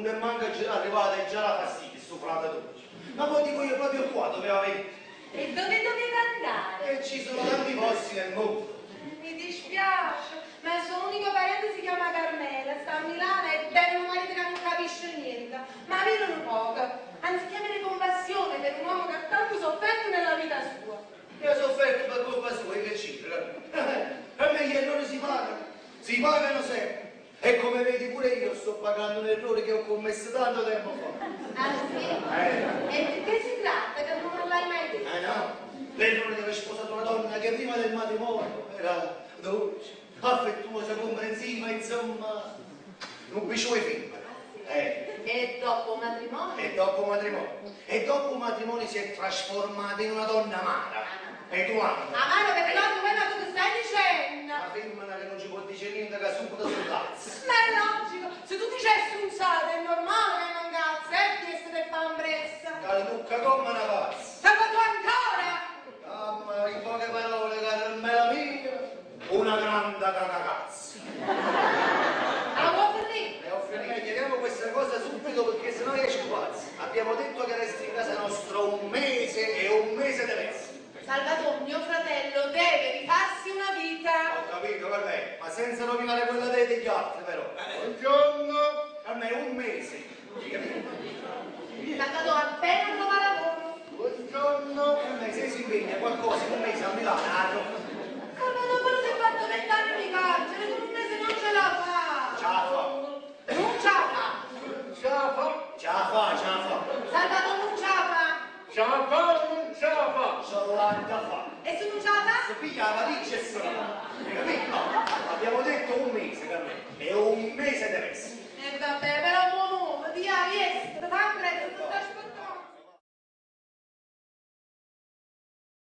non è manca arrivata già la fastidio, sto frate dolce. Ma poi dico io proprio qua, dove avete? E dove doveva andare? E ci sono tanti posti nel mondo. Mi dispiace, ma il suo unico parente si chiama Carmela, sta a Milano e deve un marito che non capisce niente, ma vivono poco. Anziché avere compassione per un uomo che ha tanto sofferto nella vita sua. Io ho sofferto per colpa sua, e che c'entra? Per me gli errori si pagano sempre. E come vedi pure io sto pagando un errore che ho commesso tanto tempo fa. Ah sì? E di che si tratta che non l'hai mai detto? No, l'errore di aver sposato una donna che prima del matrimonio era dolce, affettuosa, comprensiva, insomma, un piscione femmina. E dopo matrimonio? E dopo matrimonio si è trasformata in una donna amara. E tu Anna? Amaro, perché no, quello che tu stai dicendo? Una femmina che non ci può dire niente che subito sul cazzo. Ma è logico, se tu dicessi un sato è normale che non cazzo, di essere pambressa. Calducca come una pazza. Sabato ancora? Ma in poche parole, Carmela mia, una grande cacacazza. Ah, vuoi finire? E ho finito, chiediamo questa cosa subito perché sennò esci pazzi. Abbiamo detto che resti in casa nostra un mese e un mese deve essere. Salvatore, mio fratello, deve rifarsi una vita. Ho capito, va bene, ma senza rovinare quella degli altri però. Buongiorno. A me un mese. Salvatore, appena trova lavoro. Buongiorno. A me se si impegna qualcosa in un mese a Milano. Ma quello si è fatto 20 anni di carcere, con un mese non ce la fa. Ce la fa. Non ce la fa. Ce la fa. Ce la fa. Salvatore non ce la fa. Ce la fa o non ce la fa? Ce l'ha da fa. E se non ce la fa? Se pigliava dice se no. Hai capito? No. Abbiamo detto un mese per me. E un mese deve essere.